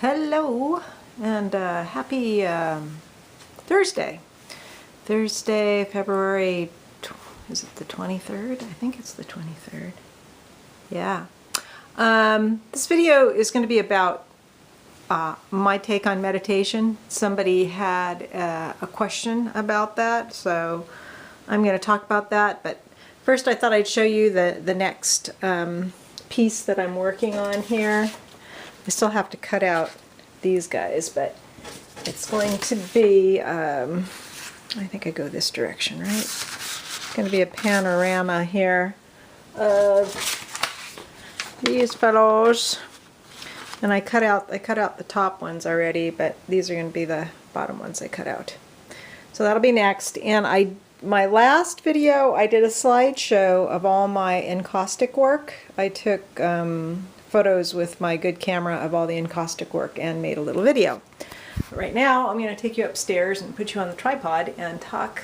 Hello and happy Thursday. Thursday, February, is it the 23rd? I think it's the 23rd. Yeah. This video is going to be about my take on meditation. Somebody had a question about that, so I'm going to talk about that. But first I thought I'd show you the next piece that I'm working on here. I still have to cut out these guys, but it's going to be, I think I go this direction, right? It's going to be a panorama here of these fellows. And I cut out the top ones already, but these are going to be the bottom ones I cut out. So that'll be next. And my last video, I did a slideshow of all my encaustic work. I took photos with my good camera of all the encaustic work and made a little video. But right now I'm going to take you upstairs and put you on the tripod and talk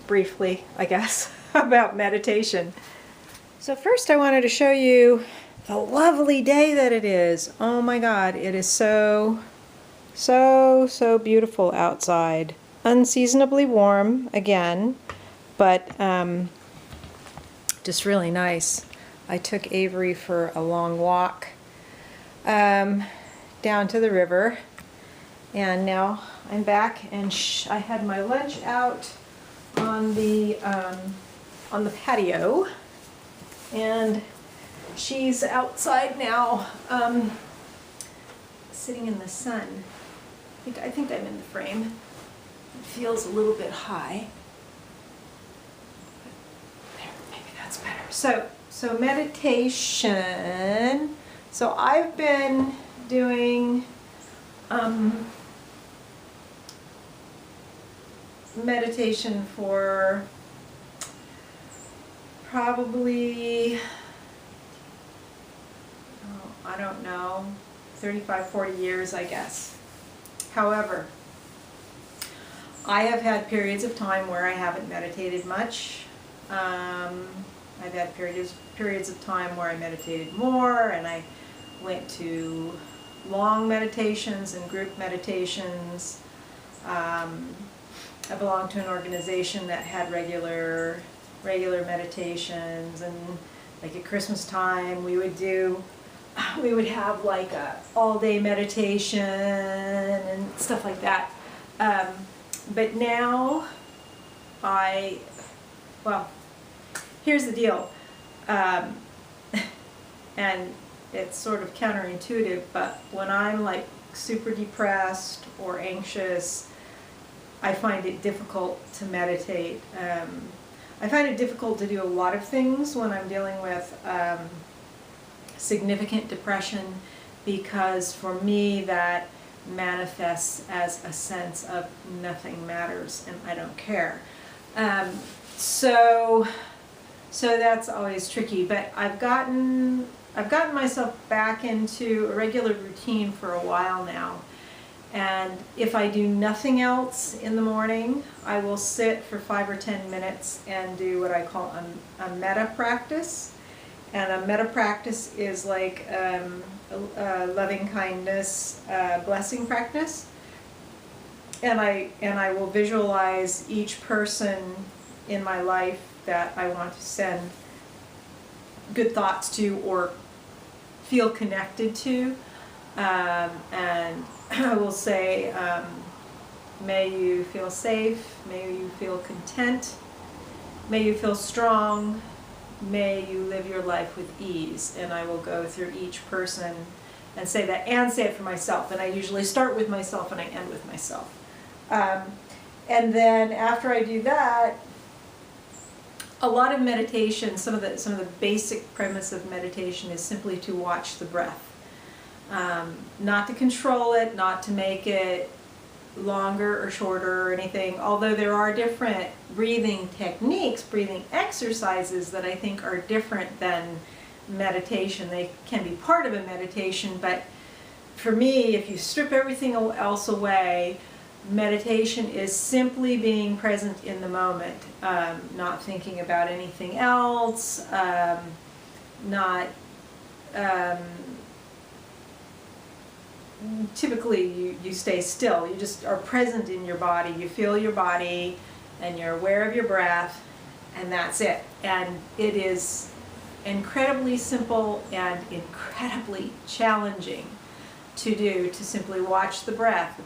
briefly, I guess, about meditation. So first I wanted to show you the lovely day that it is. Oh my God, it is so beautiful outside. Unseasonably warm again, but just really nice. I took Avery for a long walk down to the river, and now I'm back, and I had my lunch out on the patio, and she's outside now sitting in the sun. I think I'm in the frame. It feels a little bit high. There, maybe that's better. So meditation. So I've been doing meditation for probably, I don't know, 35, 40 years, I guess. However, I have had periods of time where I haven't meditated much. I've had periods of time where I meditated more, and I went to long meditations and group meditations. I belonged to an organization that had regular meditations, and like at Christmas time we would have like a all-day meditation and stuff like that. But now well, here's the deal, and it's sort of counterintuitive, but when I'm like super depressed or anxious, I find it difficult to meditate. I find it difficult to do a lot of things when I'm dealing with significant depression, because for me that manifests as a sense of nothing matters and I don't care. So that's always tricky, but I've gotten myself back into a regular routine for a while now. And if I do nothing else in the morning, I will sit for 5 or 10 minutes and do what I call a metta practice. And a metta practice is like a loving kindness blessing practice. And I will visualize each person in my life that I want to send good thoughts to or feel connected to, and I will say, may you feel safe, may you feel content, may you feel strong, may you live your life with ease. And I will go through each person and say that, and say it for myself. And I usually start with myself and I end with myself. And then after I do that, a lot of meditation, some of the basic premise of meditation is simply to watch the breath. Not to control it, not to make it longer or shorter or anything, although there are different breathing techniques, breathing exercises that I think are different than meditation. They can be part of a meditation, but for me, if you strip everything else away, meditation is simply being present in the moment, not thinking about anything else, not typically you stay still. You just are present in your body. You feel your body and you're aware of your breath, and that's it. And it is incredibly simple and incredibly challenging to do, to simply watch the breath.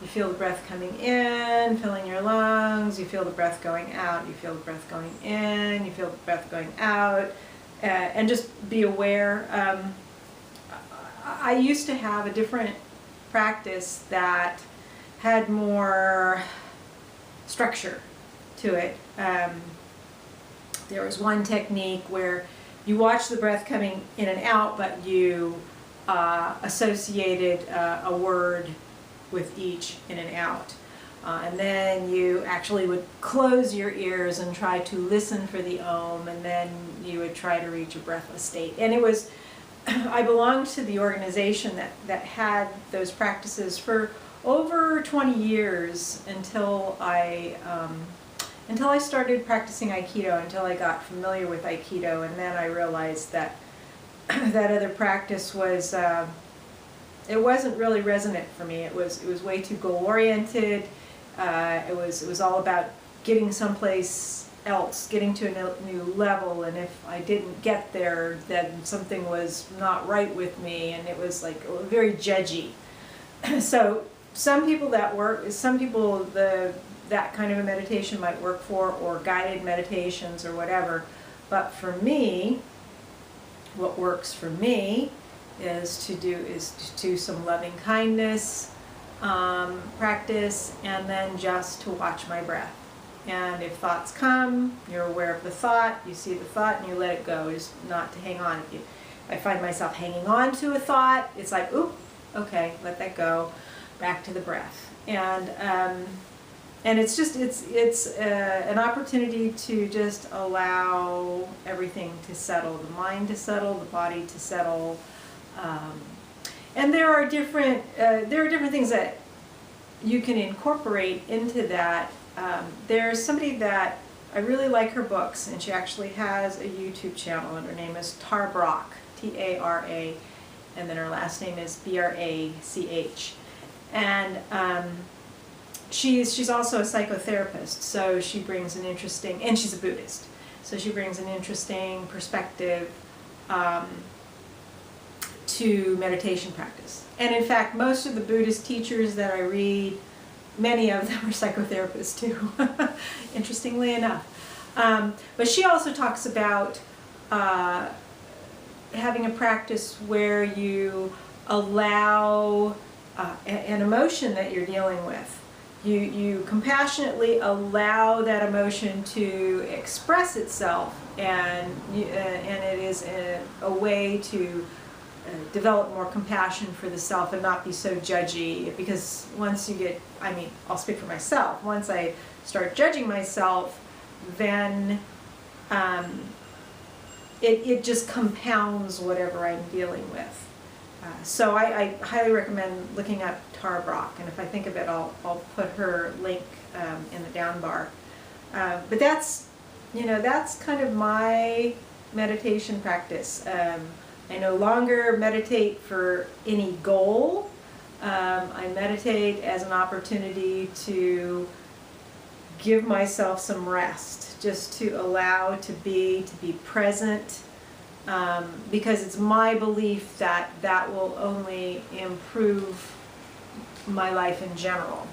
You feel the breath coming in, filling your lungs, you feel the breath going out, you feel the breath going in, you feel the breath going out, and just be aware. I used to have a different practice that had more structure to it. There was one technique where you watch the breath coming in and out, but you associated a word with each in and out. And then you actually would close your ears and try to listen for the Om, and then you would try to reach a breathless state. And it was, I belonged to the organization that had those practices for over 20 years until I started practicing Aikido, until I got familiar with Aikido, and then I realized that that other practice was, it wasn't really resonant for me. It was way too goal-oriented. It was all about getting someplace else, getting to a new level, and if I didn't get there, then something was not right with me, and it was like very judgy. So some people that kind of a meditation might work for, or guided meditations or whatever, but for me, what works for me is to do some loving kindness practice, and then just to watch my breath. And if thoughts come, you're aware of the thought, you see the thought, and you let it go. Is not to hang on. If I find myself hanging on to a thought, it's like, oop, okay, let that go, back to the breath. And it's just, it's an opportunity to just allow everything to settle, the mind to settle, the body to settle. And there are different things that you can incorporate into that. There's somebody that I really like her books, and she actually has a YouTube channel, and her name is Tara Brach, T-A-R-A, and then her last name is B-R-A-C-H. And she's also a psychotherapist, so she brings an interesting, and she's a Buddhist, so she brings an interesting perspective to meditation practice. And in fact, most of the Buddhist teachers that I read, many of them are psychotherapists too, interestingly enough. But she also talks about having a practice where you allow an emotion that you're dealing with. You compassionately allow that emotion to express itself, and it is a way to develop more compassion for the self and not be so judgy. Because once you get, I'll speak for myself, once I start judging myself, then it just compounds whatever I'm dealing with. So I highly recommend looking up Tara Brach, and if I think of it, I'll put her link in the down bar. But that's kind of my meditation practice. I no longer meditate for any goal. I meditate as an opportunity to give myself some rest, just to allow to be present, because it's my belief that that will only improve my life in general.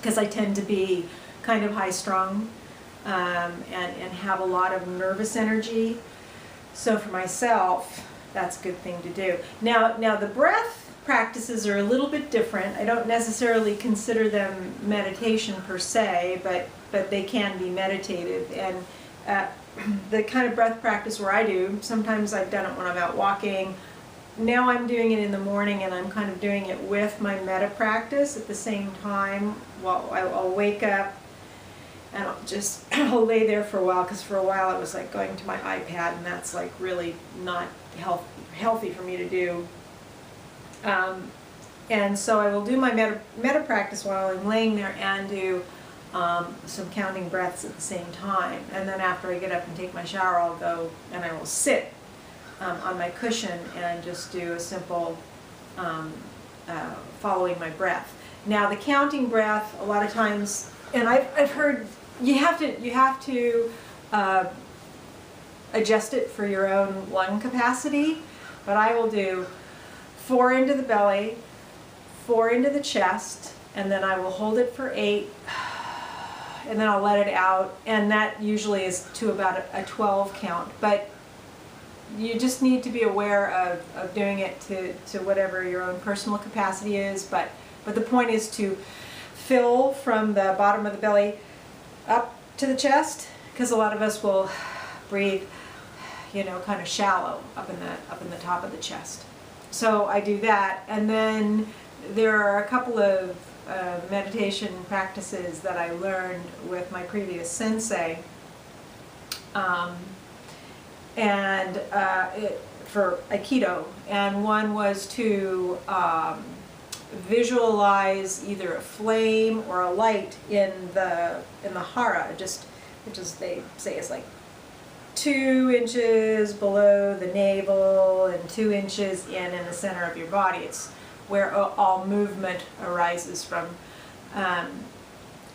Because I tend to be kind of high-strung and have a lot of nervous energy. So for myself, that's a good thing to do. Now the breath practices are a little bit different. I don't necessarily consider them meditation per se, but they can be meditative. And the kind of breath practice where I do, sometimes I've done it when I'm out walking. Now I'm doing it in the morning, and I'm kind of doing it with my metta practice at the same time. Well, I'll wake up, and I'll lay there for a while, because for a while I was like going to my iPad, and that's like really not healthy for me to do. And so I will do my metta practice while I'm laying there, and do some counting breaths at the same time. And then after I get up and take my shower, I'll go and I will sit on my cushion and just do a simple following my breath. Now the counting breath, a lot of times, and I've heard you have to adjust it for your own lung capacity, but I will do 4 into the belly, 4 into the chest, and then I will hold it for 8, and then I'll let it out, and that usually is to about a 12 count. But you just need to be aware of doing it to whatever your own personal capacity is, but the point is to fill from the bottom of the belly up to the chest, because a lot of us will breathe, you know, kind of shallow up in the top of the chest. So I do that, and then there are a couple of meditation practices that I learned with my previous sensei, for Aikido, and one was to visualize either a flame or a light in the hara, which is, they say, is like 2 inches below the navel and 2 inches in the center of your body. It's where all movement arises from.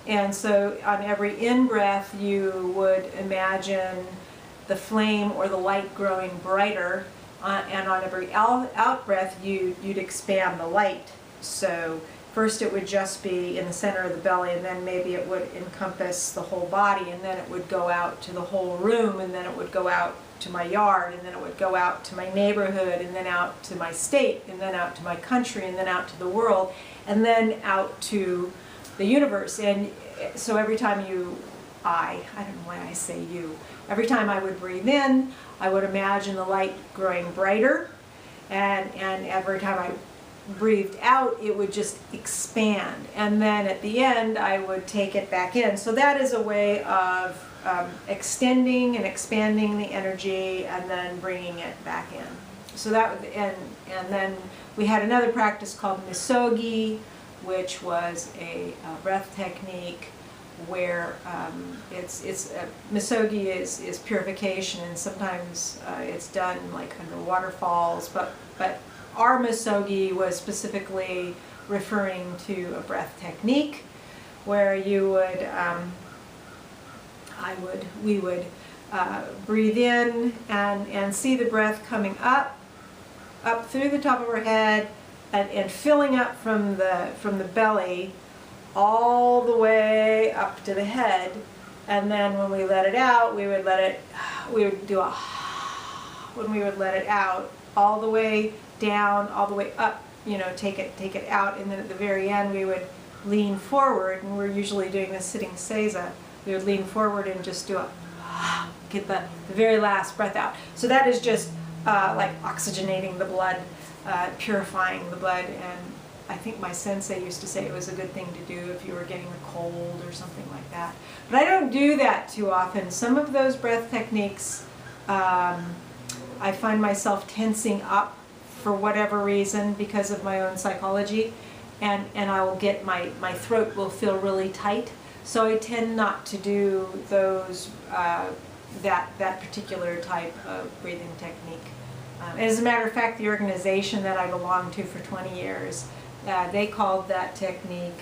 And so on every in-breath you would imagine the flame or the light growing brighter, and on every out-breath you'd expand the light. So first it would just be in the center of the belly, and then maybe it would encompass the whole body, and then it would go out to the whole room, and then it would go out to my yard, and then it would go out to my neighborhood, and then out to my state, and then out to my country, and then out to the world, and then out to the universe. And so every time I don't know why I say you, every time I would breathe in, I would imagine the light growing brighter, and every time I breathed out, it would just expand, and then at the end I would take it back in. So that is a way of extending and expanding the energy and then bringing it back in. So that, and then we had another practice called Misogi, which was a breath technique where Misogi is purification, and sometimes it's done like under waterfalls, but our Misogi was specifically referring to a breath technique where you would, we would breathe in and see the breath coming up through the top of our head and filling up from the belly all the way up to the head, and then when we let it out, we would do a when we would let it out all the way down, all the way up, you know, take it out, and then at the very end we would lean forward, and we're usually doing this sitting seiza. We would lean forward and just do get the very last breath out. So that is just like oxygenating the blood, purifying the blood, and I think my sensei used to say it was a good thing to do if you were getting a cold or something like that. But I don't do that too often. Some of those breath techniques, I find myself tensing up for whatever reason because of my own psychology, and I will get my throat will feel really tight. So I tend not to do those that particular type of breathing technique. As a matter of fact, the organization that I belonged to for 20 years, they called that technique,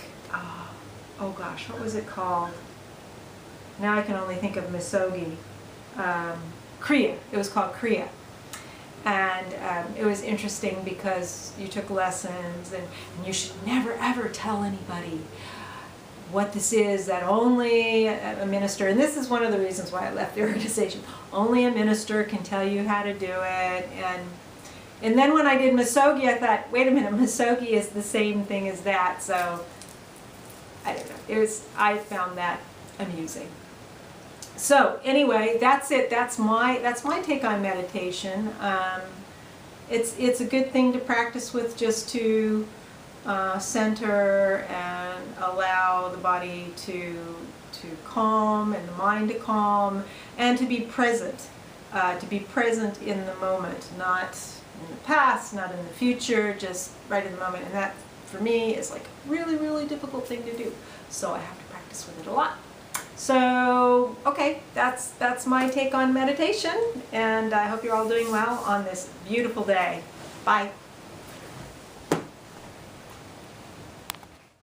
oh gosh, what was it called? Now I can only think of Misogi. Kriya. It was called Kriya. And it was interesting because you took lessons, and you should never ever tell anybody what this is, that only a minister, and this is one of the reasons why I left the organization, only a minister can tell you how to do it. And then when I did Misogi, I thought, wait a minute, Misogi is the same thing as that. So I don't know. I found that amusing. So anyway, that's it. That's my take on meditation. It's a good thing to practice with, just to center and allow the body to calm and the mind to calm, and to be present in the moment, not in the past, not in the future, just right in the moment. And that, for me, is like a really, really difficult thing to do. So I have to practice with it a lot. So, okay, that's my take on meditation, and I hope you're all doing well on this beautiful day. Bye.